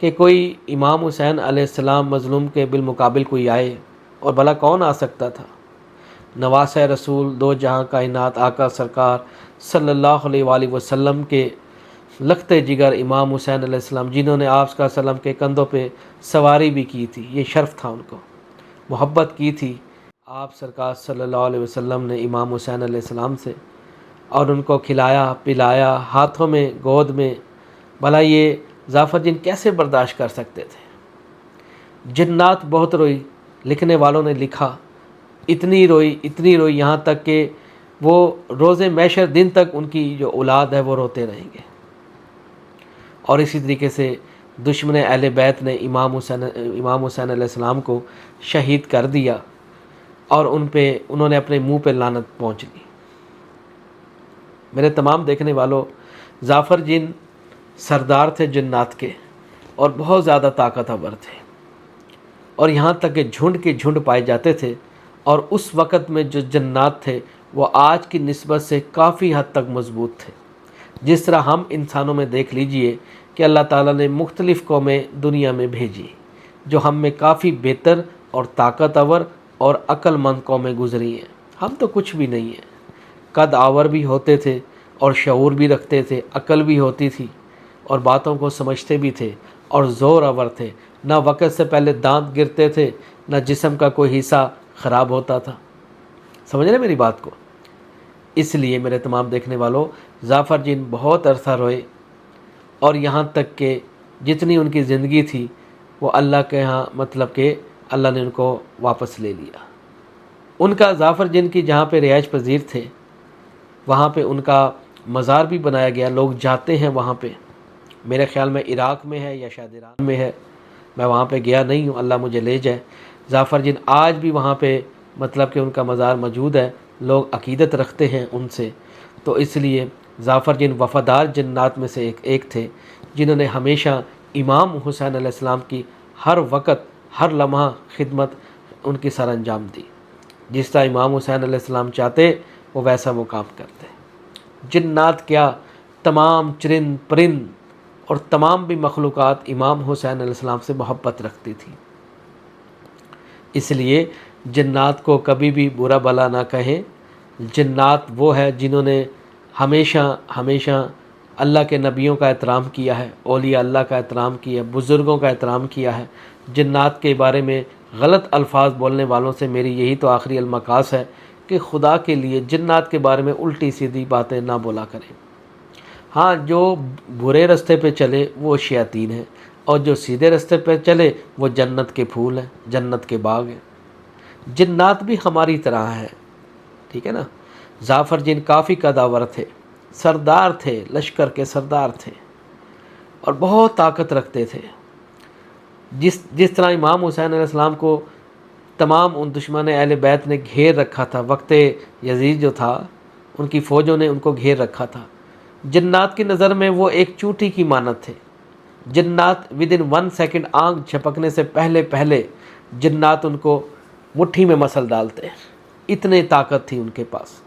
کہ کوئی امام حسین علیہ السلام مظلوم کے بالمقابل کوئی آئے، اور بھلا کون آ سکتا تھا؟ نواسہ رسول دو جہاں کائنات آقا سرکار صلی اللہ علیہ وآلہ وسلم کے لختے جگر امام حسین علیہ السلام، جنہوں نے آپ صلی اللہ علیہ وسلم کے کندھوں پہ سواری بھی کی تھی، یہ شرف تھا ان کو، محبت کی تھی آپ سرکار صلی اللہ علیہ وسلم نے امام حسین علیہ السلام سے، اور ان کو کھلایا پلایا ہاتھوں میں گود میں۔ بھلا یہ ظافر جن کیسے برداشت کر سکتے تھے؟ جنات بہت روئی، لکھنے والوں نے لکھا اتنی روئی یہاں تک کہ وہ روز محشر دن تک ان کی جو اولاد ہے وہ روتے رہیں گے۔ اور اسی طریقے سے دشمن اہل بیت نے امام حسین علیہ السلام کو شہید کر دیا، اور انہوں نے اپنے منہ پہ لعنت پہنچ لی۔ میرے تمام دیکھنے والوں، ظافر جن سردار تھے جنات کے، اور بہت زیادہ طاقتور تھے، اور یہاں تک کہ جھنڈ کے جھنڈ پائے جاتے تھے، اور اس وقت میں جو جنات تھے وہ آج کی نسبت سے کافی حد تک مضبوط تھے۔ جس طرح ہم انسانوں میں دیکھ لیجئے کہ اللہ تعالیٰ نے مختلف قومیں دنیا میں بھیجی جو ہم میں کافی بہتر اور طاقتور اور عقل مند قومیں گزری ہیں۔ ہم تو کچھ بھی نہیں ہیں، قد آور بھی ہوتے تھے اور شعور بھی رکھتے تھے، عقل بھی ہوتی تھی اور باتوں کو سمجھتے بھی تھے، اور زور آور تھے، نہ وقت سے پہلے دانت گرتے تھے، نہ جسم کا کوئی حصہ خراب ہوتا تھا۔ سمجھ رہے میری بات کو؟ اس لیے میرے تمام دیکھنے والوں، ظافر جن بہت عرصہ روئے، اور یہاں تک کہ جتنی ان کی زندگی تھی وہ اللہ کے ہاں مطلب کہ اللہ نے ان کو واپس لے لیا۔ ان کا ظافر جن کی جہاں پہ رہائش پذیر تھے وہاں پہ ان کا مزار بھی بنایا گیا، لوگ جاتے ہیں وہاں پہ۔ میرے خیال میں عراق میں ہے یا شاید ایران میں ہے، میں وہاں پہ گیا نہیں ہوں، اللہ مجھے لے جائے۔ ظافر جن آج بھی وہاں پہ مطلب کہ ان کا مزار موجود ہے، لوگ عقیدت رکھتے ہیں ان سے۔ تو اس لیے ظافر جن وفادار جنات میں سے ایک تھے، جنہوں نے ہمیشہ امام حسین علیہ السلام کی ہر وقت ہر لمحہ خدمت ان کی سر انجام دی۔ جس طرح امام حسین علیہ السلام چاہتے وہ ویسا وہ کام کرتے۔ جنات کیا، تمام چرند پرند اور تمام بھی مخلوقات امام حسین علیہ السلام سے محبت رکھتی تھی۔ اس لیے جنات کو کبھی بھی برا بھلا نہ کہیں۔ جنات وہ ہے جنہوں نے ہمیشہ اللہ کے نبیوں کا احترام کیا ہے، اولیاء اللہ کا احترام کیا ہے، بزرگوں کا احترام کیا ہے۔ جنات کے بارے میں غلط الفاظ بولنے والوں سے میری یہی تو آخری المقاص ہے کہ خدا کے لیے جنات کے بارے میں الٹی سیدھی باتیں نہ بولا کریں۔ ہاں، جو برے رستے پہ چلے وہ شیاطین ہیں، اور جو سیدھے رستے پہ چلے وہ جنت کے پھول ہیں، جنت کے باغ ہیں۔ جنات بھی ہماری طرح ہیں، ٹھیک ہے نا؟ ظافر جن کافی قداور تھے، سردار تھے، لشکر کے سردار تھے، اور بہت طاقت رکھتے تھے۔ جس طرح امام حسین علیہ السلام کو تمام ان دشمن اہل بیت نے گھیر رکھا تھا، وقت یزید جو تھا ان کی فوجوں نے ان کو گھیر رکھا تھا، جنات کی نظر میں وہ ایک چوٹی کی مانند تھے۔ جنات ودن 1 سیکنڈ آنکھ جھپکنے سے پہلے جنات ان کو مٹھی میں مسل ڈالتے، اتنے طاقت تھی ان کے پاس۔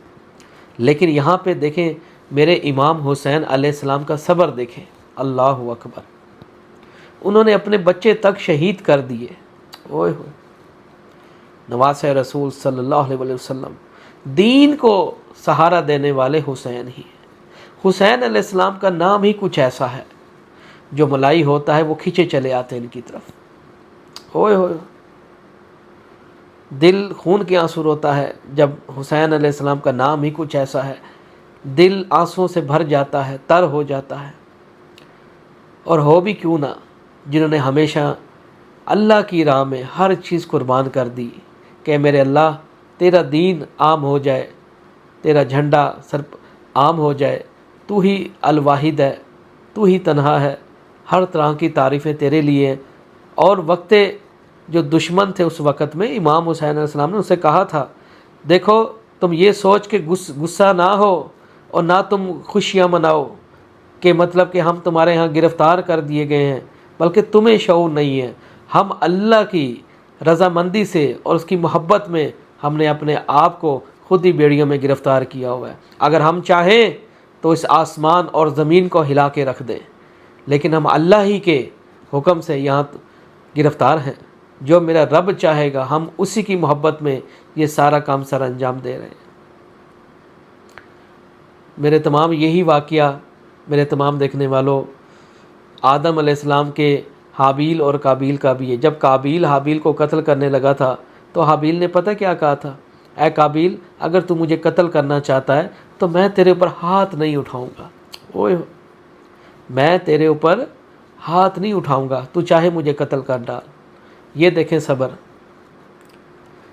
لیکن یہاں پہ دیکھیں میرے امام حسین علیہ السلام کا صبر دیکھیں، اللہ اکبر، انہوں نے اپنے بچے تک شہید کر دیے۔ اوئے ہوئے، نواسہ رسول صلی اللہ علیہ وسلم، دین کو سہارا دینے والے حسین ہی ہیں۔ حسین علیہ السلام کا نام ہی کچھ ایسا ہے، جو ملائی ہوتا ہے وہ کھینچے چلے آتے ہیں ان کی طرف۔ اوئے ہوئے، دل خون کے آنسو روتا ہے جب حسین علیہ السلام کا نام ہی کچھ ایسا ہے، دل آنسوؤں سے بھر جاتا ہے، تر ہو جاتا ہے۔ اور ہو بھی کیوں نہ، جنہوں نے ہمیشہ اللہ کی راہ میں ہر چیز قربان کر دی کہ میرے اللہ تیرا دین عام ہو جائے، تیرا جھنڈا عام ہو جائے، تو ہی الواحد ہے، تو ہی تنہا ہے، ہر طرح کی تعریفیں تیرے لیے ہیں۔ اور وقت جو دشمن تھے اس وقت میں امام حسین علیہ السلام نے اسے کہا تھا، دیکھو تم یہ سوچ کے غصہ نہ ہو اور نہ تم خوشیاں مناؤ کہ مطلب کہ ہم تمہارے ہاں گرفتار کر دیے گئے ہیں، بلکہ تمہیں شعور نہیں ہے، ہم اللہ کی رضامندی سے اور اس کی محبت میں ہم نے اپنے آپ کو خود ہی بیڑیوں میں گرفتار کیا ہوا ہے۔ اگر ہم چاہیں تو اس آسمان اور زمین کو ہلا کے رکھ دیں، لیکن ہم اللہ ہی کے حکم سے یہاں گرفتار ہیں. جو میرا رب چاہے گا ہم اسی کی محبت میں یہ سارا کام سر انجام دے رہے ہیں. میرے تمام یہی واقعہ میرے تمام دیکھنے والوں آدم علیہ السلام کے حابیل اور قابیل کا بھی ہے. جب قابیل حابیل کو قتل کرنے لگا تھا تو حابیل نے پتہ کیا کہا تھا؟ اے قابیل اگر تو مجھے قتل کرنا چاہتا ہے تو میں تیرے اوپر ہاتھ نہیں اٹھاؤں گا. اوئے میں تیرے اوپر ہاتھ نہیں اٹھاؤں گا، تو چاہے مجھے قتل کر ڈال. یہ دیکھیں صبر.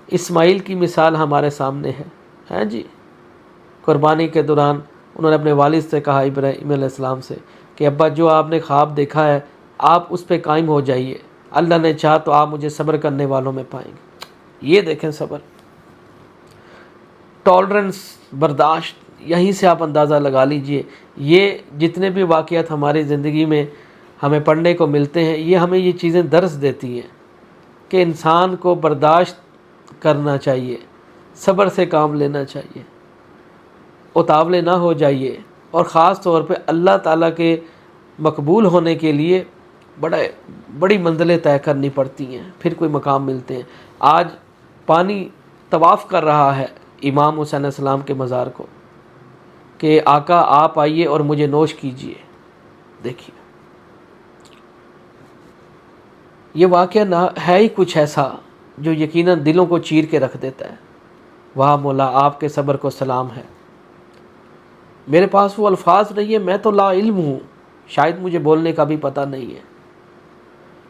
اسماعیل کی مثال ہمارے سامنے ہے جی. قربانی کے دوران انہوں نے اپنے والد سے کہا، ابراہیم علیہ السلام سے، کہ ابا جو آپ نے خواب دیکھا ہے آپ اس پہ قائم ہو جائیے، اللہ نے چاہا تو آپ مجھے صبر کرنے والوں میں پائیں گے. یہ دیکھیں صبر، ٹالرنس، برداشت. یہیں سے آپ اندازہ لگا لیجئے یہ جتنے بھی واقعات ہماری زندگی میں ہمیں پڑھنے کو ملتے ہیں یہ ہمیں یہ چیزیں درس دیتی ہیں کہ انسان کو برداشت کرنا چاہیے، صبر سے کام لینا چاہیے، اتاولے نہ ہو جائیے. اور خاص طور پہ اللہ تعالیٰ کے مقبول ہونے کے لیے بڑی منزلیں طے کرنی پڑتی ہیں، پھر کوئی مقام ملتے ہیں. آج پانی طواف کر رہا ہے امام حسین علیہ السلام کے مزار کو کہ آقا آپ آئیے اور مجھے نوش کیجئے. دیکھیے یہ واقعہ نہ ہے ہی کچھ ایسا جو یقیناً دلوں کو چیر کے رکھ دیتا ہے. واہ مولا آپ کے صبر کو سلام ہے. میرے پاس وہ الفاظ نہیں ہے، میں تو لا علم ہوں، شاید مجھے بولنے کا بھی پتہ نہیں ہے،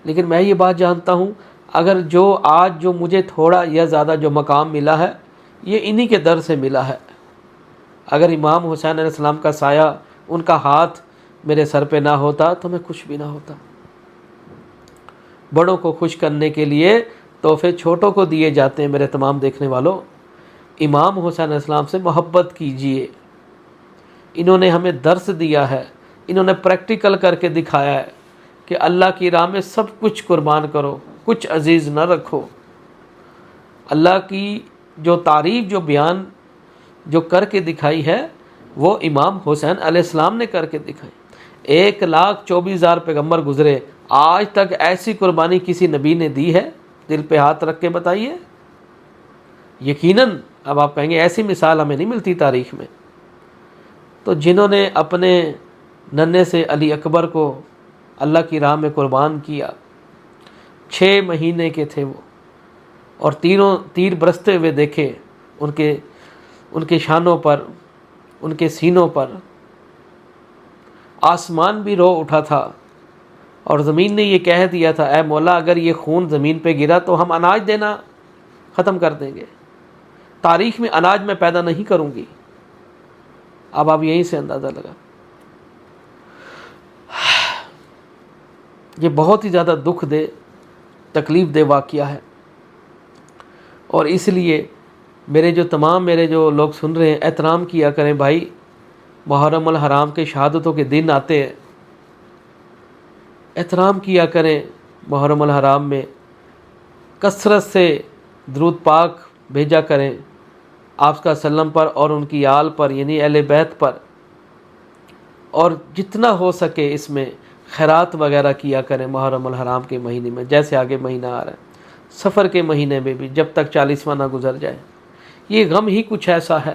لیکن میں یہ بات جانتا ہوں اگر جو مجھے تھوڑا یا زیادہ جو مقام ملا ہے یہ انہی کے در سے ملا ہے. اگر امام حسین علیہ السلام کا سایہ، ان کا ہاتھ میرے سر پہ نہ ہوتا تو میں کچھ بھی نہ ہوتا. بڑوں کو خوش کرنے کے لیے تحفے چھوٹوں کو دیے جاتے ہیں. میرے تمام دیکھنے والوں امام حسین علیہ السلام سے محبت کیجئے. انہوں نے ہمیں درس دیا ہے، انہوں نے پریکٹیکل کر کے دکھایا ہے کہ اللہ کی راہ میں سب کچھ قربان کرو، کچھ عزیز نہ رکھو. اللہ کی جو تعریف جو بیان جو کر کے دکھائی ہے وہ امام حسین علیہ السلام نے کر کے دکھائی. 1,24,000 پیغمبر گزرے، آج تک ایسی قربانی کسی نبی نے دی ہے؟ دل پہ ہاتھ رکھ کے بتائیے. یقیناً اب آپ کہیں گے ایسی مثال ہمیں نہیں ملتی تاریخ میں. تو جنہوں نے اپنے ننھے سے علی اکبر کو اللہ کی راہ میں قربان کیا، 6 مہینے کے تھے وہ، اور تیر برستے ہوئے دیکھے ان کے شانوں پر، ان کے سینوں پر. آسمان بھی رو اٹھا تھا اور زمین نے یہ کہہ دیا تھا اے مولا اگر یہ خون زمین پہ گرا تو ہم اناج دینا ختم کر دیں گے، تاریخ میں اناج میں پیدا نہیں کروں گی. اب آپ یہیں سے اندازہ لگا. یہ بہت ہی زیادہ دکھ دے، تکلیف دہ واقعہ ہے. اور اس لیے میرے جو لوگ سن رہے ہیں احترام کیا کریں بھائی. محرم الحرام کے شہادتوں کے دن آتے ہیں، احترام کیا کریں. محرم الحرام میں کثرت سے درود پاک بھیجا کریں آپ کا سلم پر اور ان کی آل پر، یعنی اہل بیت پر. اور جتنا ہو سکے اس میں خیرات وغیرہ کیا کریں محرم الحرام کے مہینے میں. جیسے آگے مہینہ آ رہا ہے، سفر کے مہینے میں بھی، جب تک 40واں نہ گزر جائے. یہ غم ہی کچھ ایسا ہے.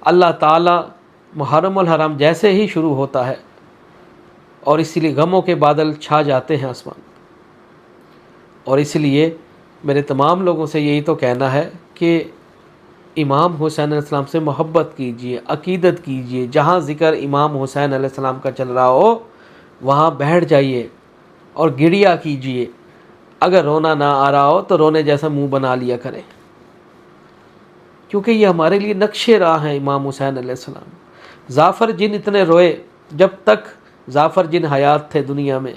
اللہ تعالیٰ محرم الحرام جیسے ہی شروع ہوتا ہے اور اسی لیے غموں کے بادل چھا جاتے ہیں آسمان. اور اس لیے میرے تمام لوگوں سے یہی تو کہنا ہے کہ امام حسین علیہ السلام سے محبت کیجئے، عقیدت کیجئے. جہاں ذکر امام حسین علیہ السلام کا چل رہا ہو وہاں بیٹھ جائیے اور گڑیا کیجئے. اگر رونا نہ آ رہا ہو تو رونے جیسا منہ بنا لیا کریں، کیونکہ یہ ہمارے لیے نقش راہ ہیں امام حسین علیہ السلام. جعفر جن اتنے روئے جب تک جعفر جن حیات تھے دنیا میں،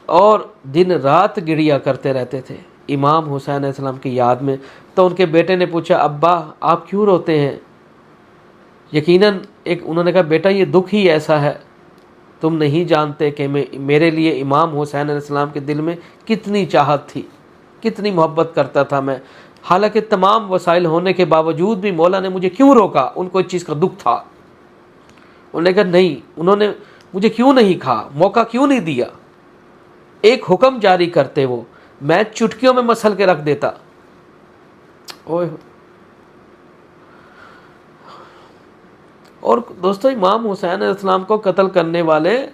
اور دن رات گڑیا کرتے رہتے تھے امام حسین علیہ السلام کی یاد میں. تو ان کے بیٹے نے پوچھا ابا آپ کیوں روتے ہیں؟ یقیناً انہوں نے کہا بیٹا یہ دکھ ہی ایسا ہے، تم نہیں جانتے کہ میرے لیے امام حسین علیہ السلام کے دل میں کتنی چاہت تھی، کتنی محبت کرتا تھا میں. حالانکہ تمام وسائل ہونے کے باوجود بھی مولا نے مجھے کیوں روکا؟ ان کو اس چیز کا دکھ تھا. انہوں نے کہا نہیں، انہوں نے مجھے کیوں نہیں کہا، موقع کیوں نہیں دیا؟ ایک حکم جاری کرتے وہ، میں چٹکیوں میں مسل کے رکھ دیتا۔ اوہ۔ اور دوستو امام حسین علیہ السلام کو قتل کرنے والے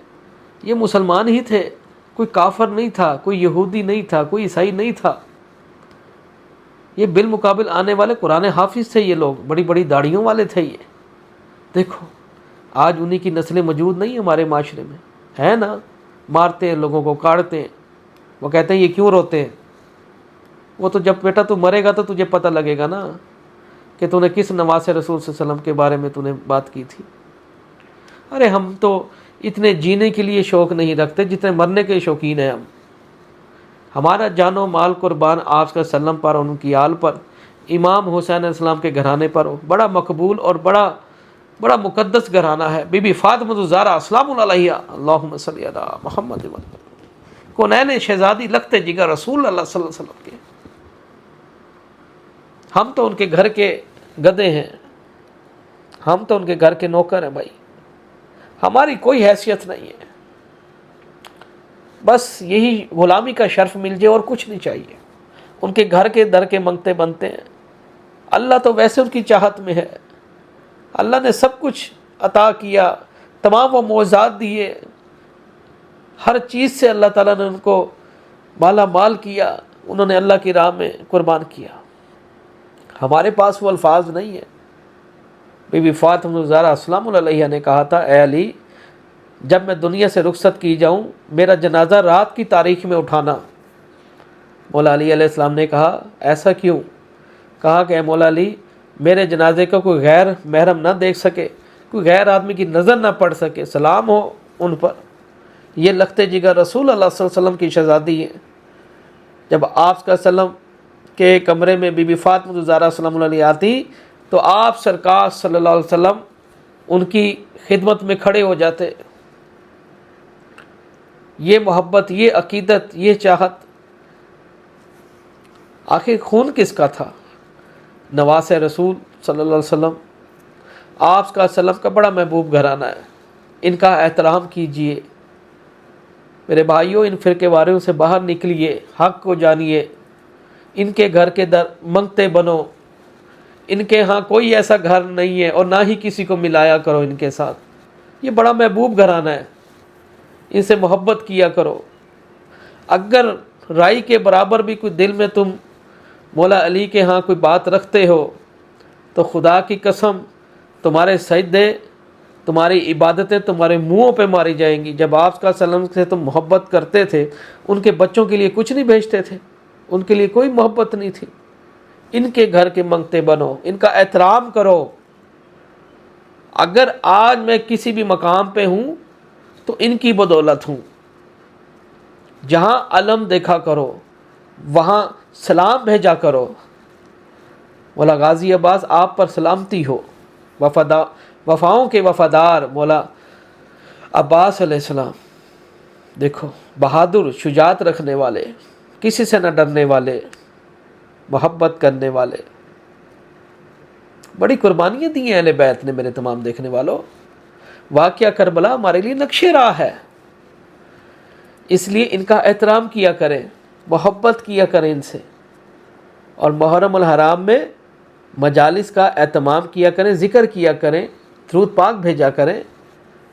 یہ مسلمان ہی تھے، کوئی کافر نہیں تھا، کوئی یہودی نہیں تھا، کوئی عیسائی نہیں تھا۔ یہ بالمقابل آنے والے قرآن حافظ تھے، یہ لوگ بڑی بڑی داڑھیوں والے تھے۔ یہ دیکھو آج انہی کی نسلیں موجود نہیں ہمارے معاشرے میں، ہے نا؟ مارتے ہیں لوگوں کو، کاٹتے ہیں۔ وہ کہتے ہیں یہ کیوں روتے ہیں؟ وہ تو جب بیٹا تو مرے گا تو تجھے پتہ لگے گا نا کہ تو نے کس نواز رسول صلی اللہ علیہ وسلم کے بارے میں تو نے بات کی تھی۔ ارے ہم تو اتنے جینے کے لیے شوق نہیں رکھتے جتنے مرنے کے شوقین ہیں ہم۔ ہمارا جان و مال قربان آپ کا سلم پر، ان کی آل پر، امام حسین علیہ السلام کے گھرانے پر ہو۔ بڑا مقبول اور بڑا مقدس گھرانہ ہے۔ بی بی فاطمہ الزہرا السلام علیہا، اللہم صلی علی محمد کونین شہزادی لخت جگر رسول اللہ صلی اللہ علیہ وسلم کے۔ ہم تو ان کے گھر کے گدے ہیں، ہم تو ان کے گھر کے نوکر ہیں بھائی، ہماری کوئی حیثیت نہیں ہے۔ بس یہی غلامی کا شرف مل جائے اور کچھ نہیں چاہیے۔ ان کے گھر کے در کے منگتے بنتے ہیں۔ اللہ تو ویسے ان کی چاہت میں ہے، اللہ نے سب کچھ عطا کیا، تمام وہ معجزات دیے، ہر چیز سے اللہ تعالیٰ نے ان کو مالا مال کیا، انہوں نے اللہ کی راہ میں قربان کیا۔ ہمارے پاس وہ الفاظ نہیں ہیں۔ بی بی فاطمہ الزہرا السلام علیہا نے کہا تھا، اے علی جب میں دنیا سے رخصت کی جاؤں میرا جنازہ رات کی تاریخ میں اٹھانا۔ مولا علی علیہ السلام نے کہا ایسا کیوں؟ کہا کہ اے مولا علی میرے جنازے کو کوئی غیر محرم نہ دیکھ سکے، کوئی غیر آدمی کی نظر نہ پڑ سکے، سلام ہو ان پر۔ یہ لخت جگر رسول اللہ صلی اللہ علیہ وسلم کی شہزادی ہے۔ جب آپ کا سلم کے کمرے میں بی بی فاطمہ الزہرا السلام علیہ آتی تو آپ سرکار صلی اللہ علیہ وسلم ان کی خدمت میں کھڑے ہو جاتے۔ یہ محبت، یہ عقیدت، یہ چاہت، آخر خون کس کا تھا؟ نواز رسول صلی اللہ علیہ وسلم، آپ کا سلم کا بڑا محبوب گھرانہ ہے، ان کا احترام کیجئے۔ میرے بھائیوں ان فرقے واریوں سے باہر نکلیے، حق کو جانیے، ان کے گھر کے در منگتے بنو۔ ان کے ہاں کوئی ایسا گھر نہیں ہے اور نہ ہی کسی کو ملایا کرو ان کے ساتھ۔ یہ بڑا محبوب گھرانہ ہے، ان سے محبت کیا کرو۔ اگر رائی کے برابر بھی کوئی دل میں تم مولا علی کے ہاں کوئی بات رکھتے ہو تو خدا کی قسم تمہارے سجدے، تمہاری عبادتیں تمہارے منہوں پہ ماری جائیں گی۔ جب آپ کا سلام سے تم محبت کرتے تھے ان کے بچوں کے لیے کچھ نہیں بھیجتے تھے، ان کے لیے کوئی محبت نہیں تھی۔ ان کے گھر کے منگتے بنو، ان کا احترام کرو۔ اگر آج میں کسی بھی مقام پہ ہوں تو ان کی بدولت ہوں۔ جہاں علم دیکھا کرو وہاں سلام بھیجا کرو۔ مولا غازی عباس آپ پر سلامتی ہو۔ وفاؤں کے وفادار مولا عباس علیہ السلام، دیکھو بہادر، شجاعت رکھنے والے، کسی سے نہ ڈرنے والے، محبت کرنے والے، بڑی قربانیاں دی ہیں اہل بیت نے۔ میرے تمام دیکھنے والوں، واقعہ کربلا ہمارے لیے نقش راہ ہے، اس لیے ان کا احترام کیا کریں، محبت کیا کریں ان سے، اور محرم الحرام میں مجالس کا اہتمام کیا کریں، ذکر کیا کریں، درود پاک بھیجا کریں،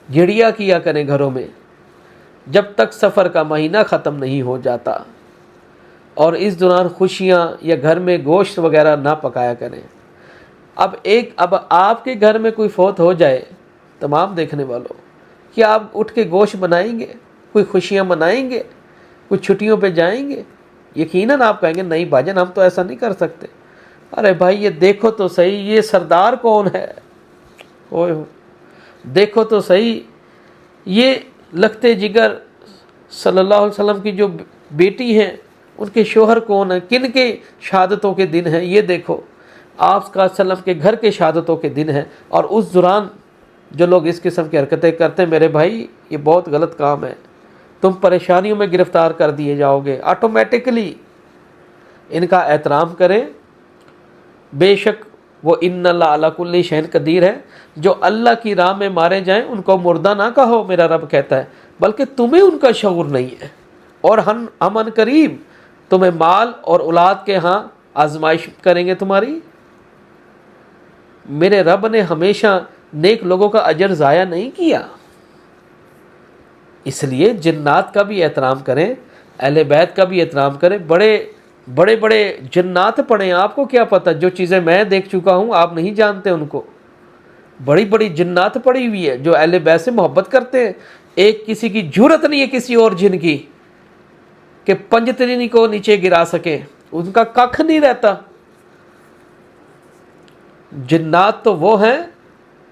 جھڑیا کیا کریں گھروں میں جب تک سفر کا مہینہ ختم نہیں ہو جاتا، اور اس دوران خوشیاں یا گھر میں گوشت وغیرہ نہ پکایا کریں۔ اب آپ کے گھر میں کوئی فوت ہو جائے، تمام دیکھنے والوں، کیا آپ اٹھ کے گوشت بنائیں گے؟ کوئی خوشیاں منائیں گے؟ کوئی چھٹیوں پہ جائیں گے؟ یقیناً آپ کہیں گے نہیں بھاجن ہم تو ایسا نہیں کر سکتے۔ ارے بھائی یہ دیکھو تو صحیح یہ سردار کون ہے، اوئے دیکھو تو صحیح یہ لخت جگر صلی اللہ علیہ وسلم کی جو بیٹی ہیں ان کے شوہر کون ہیں، کن کے شہادتوں کے دن ہیں، یہ دیکھو آپ کا سلم کے گھر کے شہادتوں کے دن ہیں۔ اور اس دوران جو لوگ اس قسم کی حرکتیں کرتے ہیں میرے بھائی یہ بہت غلط کام ہے، تم پریشانیوں میں گرفتار کر دیے جاؤ گے آٹومیٹکلی۔ ان کا احترام کریں، بے شک وہ ان اللہ علی کل شیء قدیر ہے۔ جو اللہ کی راہ میں مارے جائیں ان کو مردہ نہ کہو، میرا رب کہتا ہے، بلکہ تمہیں ان کا شعور نہیں ہے۔ اور ہم ان قریب تمہیں مال اور اولاد کے ہاں آزمائش کریں گے تمہاری۔ میرے رب نے ہمیشہ نیک لوگوں کا اجر ضائع نہیں کیا، اس لیے جنات کا بھی احترام کریں، اہل بیت کا بھی احترام کریں۔ بڑے بڑے جنات پڑھیں، آپ کو کیا پتہ، جو چیزیں میں دیکھ چکا ہوں آپ نہیں جانتے ان کو۔ بڑی بڑی جنات پڑی ہوئی ہے جو اہل بیت سے محبت کرتے ہیں۔ ایک کسی کی جرت نہیں ہے کسی اور جن کی کہ پنجتنی کو نیچے گرا سکے، ان کا ککھ نہیں رہتا۔ جنات تو وہ ہیں،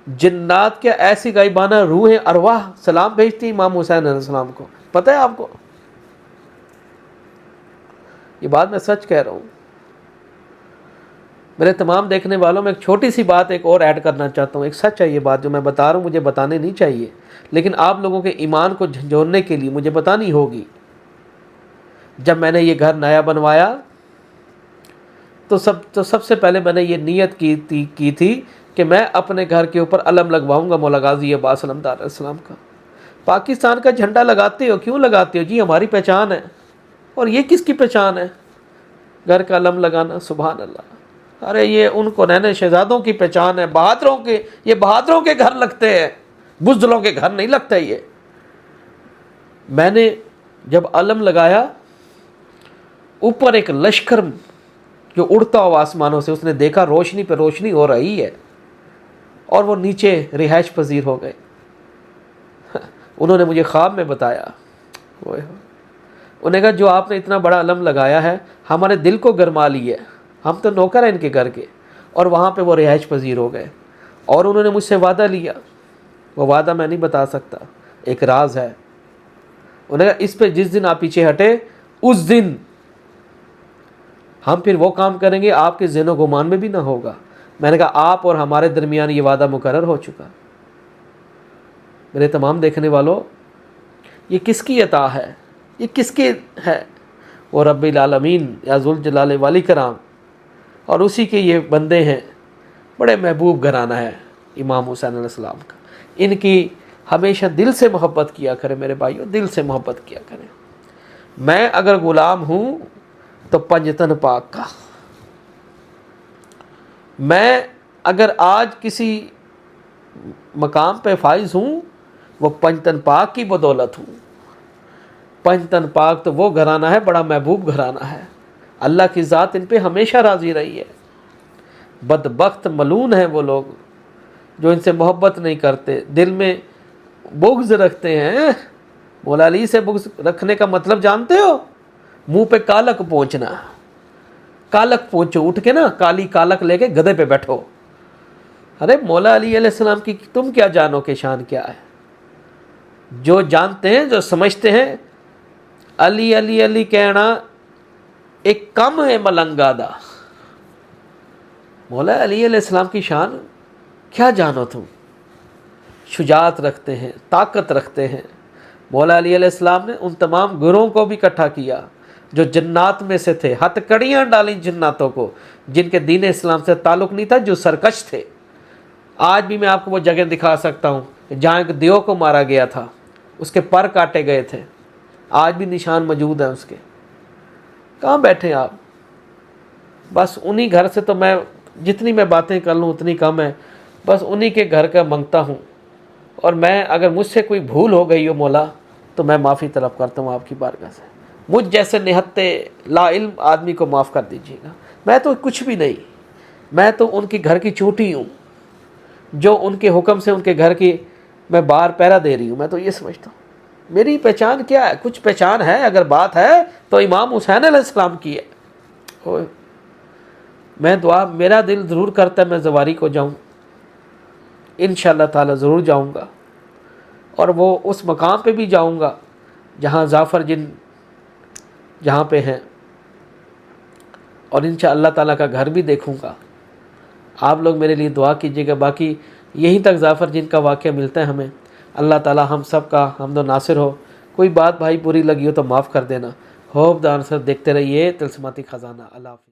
جنات کیا ایسی غائبانہ روحیں، ارواح سلام بھیجتی امام حسین علیہ السلام کو، پتہ ہے آپ کو؟ یہ بات میں سچ کہہ رہا ہوں۔ میرے تمام دیکھنے والوں میں ایک چھوٹی سی بات ایک اور ایڈ کرنا چاہتا ہوں، ایک سچ ہے یہ بات جو میں بتا رہا ہوں، مجھے بتانے نہیں چاہیے، لیکن آپ لوگوں کے ایمان کو جھنجھوڑنے کے لیے مجھے بتانی ہوگی۔ جب میں نے یہ گھر نیا بنوایا تو سب سے پہلے میں نے یہ نیت کی تھی کہ میں اپنے گھر کے اوپر علم لگواؤں گا مولا غازی عباس علمدار علیہ السلام کا۔ پاکستان کا جھنڈا لگاتے ہو، کیوں لگاتے ہو جی؟ ہماری پہچان ہے۔ اور یہ کس کی پہچان ہے؟ گھر کا علم لگانا، سبحان اللہ۔ ارے یہ ان کو نینے شہزادوں کی پہچان ہے، بہادروں کے، یہ بہادروں کے گھر لگتے ہیں، بزدلوں کے گھر نہیں لگتا یہ۔ میں نے جب علم لگایا، اوپر ایک لشکر جو اڑتا ہوا آسمانوں سے، اس نے دیکھا روشنی پہ روشنی ہو رہی ہے، اور وہ نیچے رہائش پذیر ہو گئے۔ انہوں نے مجھے خواب میں بتایا، انہوں نے کہا جو آپ نے اتنا بڑا علم لگایا ہے ہمارے دل کو گرما لی ہے، ہم تو نوکر ہیں ان کے گھر کے، اور وہاں پہ وہ رہائش پذیر ہو گئے۔ اور انہوں نے مجھ سے وعدہ لیا، وہ وعدہ میں نہیں بتا سکتا، ایک راز ہے۔ انہوں نے کہا اس پہ جس دن آپ پیچھے ہٹے اس دن ہم پھر وہ کام کریں گے آپ کے ذہن و گمان میں بھی نہ ہوگا۔ میں نے کہا آپ اور ہمارے درمیان یہ وعدہ مقرر ہو چکا۔ میرے تمام دیکھنے والوں، یہ کس کی عطا ہے؟ یہ کس کی ہے؟ وہ رب العالمین یا ذوالجلال والاکرام، اور اسی کے یہ بندے ہیں۔ بڑے محبوب گھرانہ ہے امام حسین علیہ السلام کا، ان کی ہمیشہ دل سے محبت کیا کرے میرے بھائیوں، دل سے محبت کیا کریں۔ میں اگر غلام ہوں تو پنجتن پاک کا، میں اگر آج کسی مقام پہ فائز ہوں وہ پنجتن پاک کی بدولت ہوں۔ پنجتن پاک تو وہ گھرانہ ہے، بڑا محبوب گھرانہ ہے، اللہ کی ذات ان پہ ہمیشہ راضی رہی ہے۔ بدبخت ملعون ہیں وہ لوگ جو ان سے محبت نہیں کرتے، دل میں بغض رکھتے ہیں۔ مولا علی سے بغض رکھنے کا مطلب جانتے ہو؟ منہ پہ کالک پہنچنا۔ کالک پہنچو، اٹھ کے نا کالی کالک لے کے گدھے پہ بیٹھو۔ ارے مولا علی علیہ السلام کی تم کیا جانو کہ شان کیا ہے؟ جو جانتے ہیں، جو سمجھتے ہیں، علی علی علی کہنا ایک کم ہے ملنگا دا۔ مولا علی علیہ السلام کی شان کیا جانو تم؟ شجاعت رکھتے ہیں، طاقت رکھتے ہیں۔ مولا علی علیہ السلام نے ان تمام گروہوں کو بھی اکٹھا کیا جو جنات میں سے تھے، ہتھ کڑیاں ڈالیں جناتوں کو جن کے دین اسلام سے تعلق نہیں تھا، جو سرکش تھے۔ آج بھی میں آپ کو وہ جگہ دکھا سکتا ہوں جہاں ایک دیو کو مارا گیا تھا، اس کے پر کاٹے گئے تھے، آج بھی نشان موجود ہیں اس کے۔ کہاں بیٹھے آپ؟ بس انہی گھر سے تو میں جتنی میں باتیں کر لوں اتنی کم ہے، بس انہی کے گھر کا منگتا ہوں۔ اور میں اگر مجھ سے کوئی بھول ہو گئی ہو مولا تو میں معافی طلب کرتا ہوں آپ کی بارگاہ سے، مجھ جیسے نہتے لا علم آدمی کو معاف کر دیجیے گا۔ میں تو کچھ بھی نہیں، میں تو ان کی گھر کی چوٹی ہوں جو ان کے حکم سے ان کے گھر کی میں بار پہرا دے رہی ہوں۔ میں تو یہ سمجھتا ہوں میری پہچان کیا ہے؟ کچھ پہچان ہے اگر بات ہے تو امام حسین علیہ السلام کی ہے۔ میں دعا، میرا دل ضرور کرتا ہے میں زواری کو جاؤں، انشاءاللہ تعالی ضرور جاؤں گا، اور وہ اس مقام پہ بھی جاؤں گا جہاں ظافر جن جہاں پہ ہیں، اور انشاءاللہ اللہ تعالیٰ کا گھر بھی دیکھوں گا۔ آپ لوگ میرے لیے دعا کیجیے گا۔ باقی یہیں تک ظافر جن کا واقعہ ملتا ہے ہمیں۔ اللہ تعالیٰ ہم سب کا حمد و ناصر ہو۔ کوئی بات بھائی بری لگی ہو تو معاف کر دینا۔ ہوپ دان سر دیکھتے رہیے تلسماتی خزانہ۔ اللہ حافظ۔